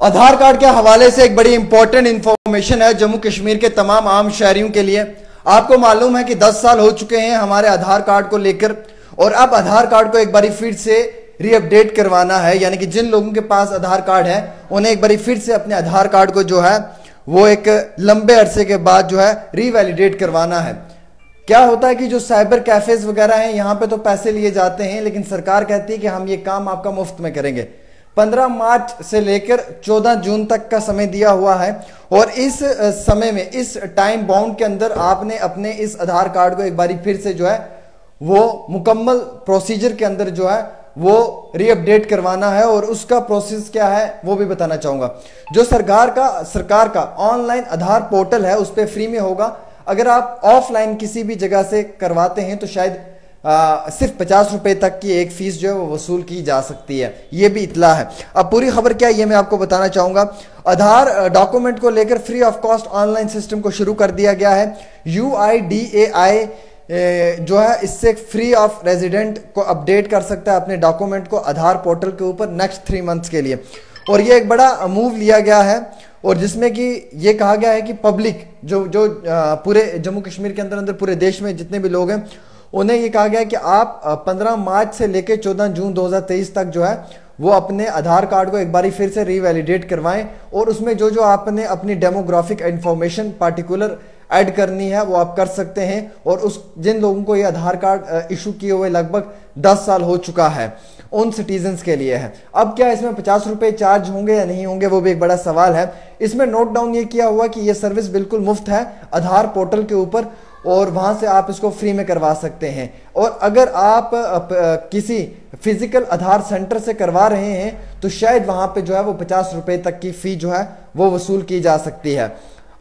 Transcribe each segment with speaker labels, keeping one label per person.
Speaker 1: आधार card के हवाले से एक बड़ी इंपॉर्टेंट इंफॉर्मेशन है जम्मू कश्मीर के तमाम आम शहरियों के लिए। आपको मालूम है कि 10 साल हो चुके हैं हमारे आधार कार्ड को लेकर, और अब आधार कार्ड को एक बारी फिर से रीअपडेट करवाना है। यानी कि जिन लोगों के पास आधार कार्ड है उन्हें एक बारी फिर से अपने आधार कार्ड को जो है वो एक लंबे अरसे के बाद जो है रीवैलिडेट करवाना है। क्या होता है कि जो साइबर कैफेज वगैरह हैं यहाँ पे तो पैसे लिए जाते हैं, लेकिन सरकार कहती है कि हम ये काम आपका मुफ्त में करेंगे। 15 मार्च से लेकर 14 जून तक का समय दिया हुआ है, और इस समय में, इस टाइम बाउंड के अंदर आपने अपने इस आधार कार्ड को एक बारी फिर से जो है वो मुकम्मल प्रोसीजर के अंदर जो है वो रीअपडेट करवाना है। और उसका प्रोसेस क्या है वो भी बताना चाहूंगा। जो सरकार का ऑनलाइन आधार पोर्टल है उस पर फ्री में होगा। अगर आप ऑफलाइन किसी भी जगह से करवाते हैं तो शायद सिर्फ 50 रुपए तक की एक फीस जो है वो वसूल की जा सकती है। ये भी इतला है। अब पूरी खबर क्या है ये मैं आपको बताना चाहूंगा। आधार डॉक्यूमेंट को लेकर free of cost online system को शुरू कर दिया गया है। UIDAI जो है इससे फ्री ऑफ रेजिडेंट को अपडेट कर सकता है अपने डॉक्यूमेंट को आधार पोर्टल के ऊपर नेक्स्ट 3 मंथ्स के लिए। और ये एक बड़ा मूव लिया गया है, और जिसमें कि ये कहा गया है कि पब्लिक जो पूरे जम्मू कश्मीर के अंदर पूरे देश में जितने भी लोग हैं उन्हें ये कहा गया है कि आप 15 मार्च से लेकर 14 जून 2023 तक जो है वो अपने आधार कार्ड को एक बारी फिर से रीवैलिडेट करवाएं, और उसमें जो आपने अपनी डेमोग्राफिक इंफॉर्मेशन पार्टिकुलर ऐड करनी है वो आप कर सकते हैं। और उस जिन लोगों को ये आधार कार्ड इशू किए हुए लगभग 10 साल हो चुका है उन सिटीजन्स के लिए है। अब क्या इसमें 50 रुपए चार्ज होंगे या नहीं होंगे वो भी एक बड़ा सवाल है। इसमें नोट डाउन ये किया हुआ कि ये सर्विस बिल्कुल मुफ्त है आधार पोर्टल के ऊपर, और वहां से आप इसको फ्री में करवा सकते हैं। और अगर आप किसी फिजिकल आधार सेंटर से करवा रहे हैं तो शायद वहां पे जो है वो 50 रुपए तक की फी जो है वो वसूल की जा सकती है।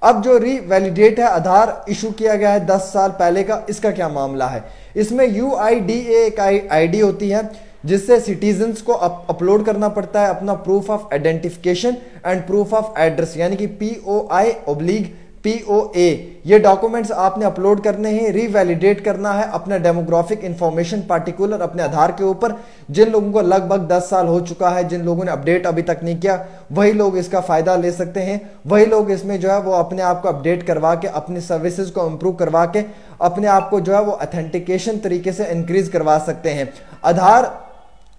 Speaker 1: अब जो रीवैलिडेट है आधार इशू किया गया है 10 साल पहले का, इसका क्या मामला है। इसमें UIDAI एक आईडी होती है जिससे सिटीजन्स को अपलोड करना पड़ता है अपना proof of identification and proof of address, यानी कि POI/POA। ये डॉक्यूमेंट्स आपने अपलोड करने हैं, रीवैलिडेट करना है अपना डेमोग्राफिक इंफॉर्मेशन पार्टिकुलर अपने आधार के ऊपर। जिन लोगों को लगभग 10 साल हो चुका है, जिन लोगों ने अपडेट अभी तक नहीं किया, वही लोग इसका फायदा ले सकते हैं। वही लोग इसमें जो है वो अपने आप को अपडेट करवा के, अपनी सर्विसेज को इंप्रूव करवा के अपने आप को जो है वो ऑथेंटिकेशन तरीके से इंक्रीज करवा सकते हैं। आधार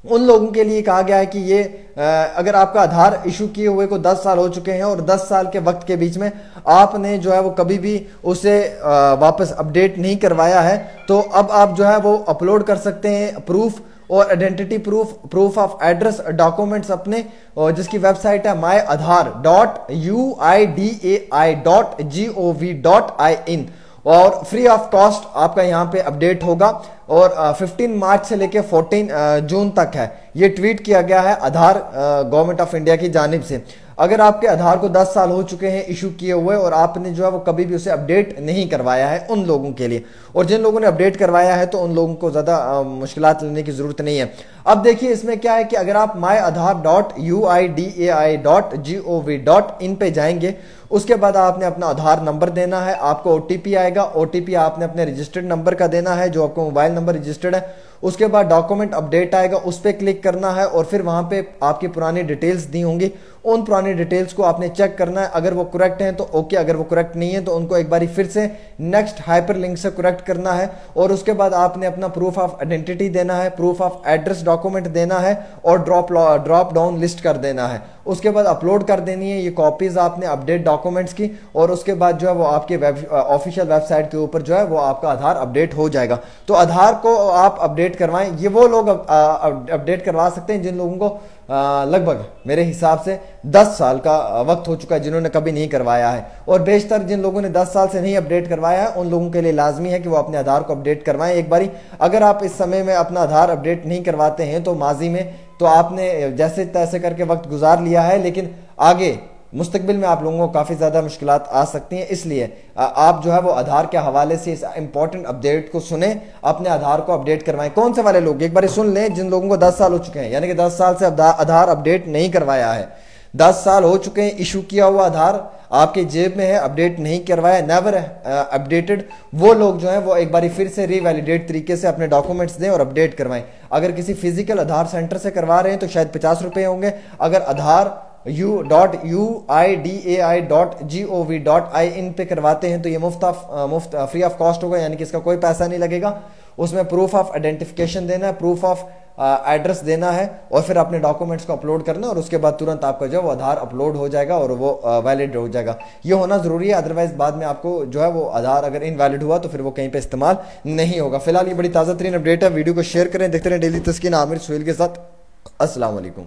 Speaker 1: उन लोगों के लिए कहा गया है कि ये अगर आपका आधार इशू किए हुए को 10 साल हो चुके हैं और 10 साल के वक्त के बीच में आपने जो है वो कभी भी उसे वापस अपडेट नहीं करवाया है, तो अब आप जो है वो अपलोड कर सकते हैं प्रूफ और identity proof of address documents अपने, और जिसकी वेबसाइट है myAadhar.uidai.gov.in, और फ्री ऑफ कॉस्ट आपका यहाँ पे अपडेट होगा। और 15 मार्च से लेके 14 जून तक है। ये ट्वीट किया गया है आधार गवर्नमेंट ऑफ इंडिया की जानिब से। अगर आपके आधार को 10 साल हो चुके हैं इशू किए हुए और आपने जो है वो कभी भी उसे अपडेट नहीं करवाया है, उन लोगों के लिए, और जिन लोगों ने अपडेट करवाया है तो उन लोगों को ज़्यादा मुश्किलात लेने की ज़रूरत नहीं है। अब देखिए इसमें क्या है कि अगर आप myAadhar.uidai.gov.in पे जाएंगे, उसके बाद आपने अपना आधार नंबर देना है, आपको OTP आएगा। OTP आपने अपने रजिस्टर्ड नंबर का देना है जो आपको मोबाइल नंबर रजिस्टर्ड है। उसके बाद डॉक्यूमेंट अपडेट आएगा, उस पर क्लिक करना है, और फिर वहां पे आपकी पुरानी डिटेल्स दी होंगी, उन पुरानी डिटेल्स को आपने चेक करना है। अगर वो करेक्ट हैं तो ओके, अगर वो करेक्ट नहीं है तो उनको एक बारी फिर से नेक्स्ट हाइपरलिंक से करेक्ट करना है। और उसके बाद आपने अपना प्रूफ ऑफ आइडेंटिटी देना है, प्रूफ ऑफ एड्रेस डॉक्यूमेंट देना है, और ड्रॉप डाउन लिस्ट कर देना है। उसके बाद अपलोड कर देनी है ये कॉपीज आपने अपडेट डॉक्यूमेंट्स की, और उसके बाद जो है वो आपके ऑफिशियल वेबसाइट के ऊपर जो है वो आपका आधार अपडेट हो जाएगा। तो आधार को आप अपडेट करवाएं। ये वो लोग अपडेट करवा सकते हैं जिन लोगों को लगभग मेरे हिसाब से 10 साल का वक्त हो चुका है, जिन्होंने कभी नहीं करवाया है। और बेशतर जिन लोगों ने 10 साल से नहीं अपडेट करवाया है उन लोगों के लिए लाजमी है कि वो अपने आधार को अपडेट करवाएं एक बारी। अगर आप इस समय में अपना आधार अपडेट नहीं करवाते हैं तो माजी में तो आपने जैसे तैसे करके वक्त गुजार लिया है, लेकिन आगे मुस्तकबिल में आप लोगों को काफ़ी ज़्यादा मुश्किलात आ सकती हैं। इसलिए आप जो है वो आधार के हवाले से इस इंपॉर्टेंट अपडेट को सुने, अपने आधार को अपडेट करवाएं। कौन से वाले लोग एक बार सुन लें जिन लोगों को 10 साल हो चुके हैं, यानी कि 10 साल से आधार अपडेट नहीं करवाया है, 10 साल हो चुके हैं इशू किया हुआ आधार आपके जेब में है, अपडेट नहीं करवाया, नेवर अपडेटेड, वो लोग जो हैं वो एक बारी फिर से रीवैलिडेट तरीके से अपने डॉक्यूमेंट्स दें और अपडेट करवाएं। अगर किसी फिजिकल आधार सेंटर से करवा रहे हैं तो शायद 50 रुपए होंगे। अगर आधार UIDAI.gov.in पे करवाते हैं तो ये मुफ्त फ्री ऑफ कॉस्ट होगा, यानी कि इसका कोई पैसा नहीं लगेगा। उसमें प्रूफ ऑफ आइडेंटिफिकेशन देना है, प्रूफ ऑफ एड्रेस देना है और फिर अपने डॉक्यूमेंट्स को अपलोड करना है और उसके बाद तुरंत आपका जो है वो आधार अपलोड हो जाएगा और वो वैलिड हो जाएगा। ये होना जरूरी है, अदरवाइज बाद में आपको जो है वो आधार अगर इनवैलिड हुआ तो फिर वो कहीं पे इस्तेमाल नहीं होगा। फिलहाल ये बड़ी ताज़ा तरीन अपडेट है, वीडियो को शेयर करें, देखते रहें डेली तस्कीन आमिर सुहेल के साथ। अस्सलाम वालेकुम।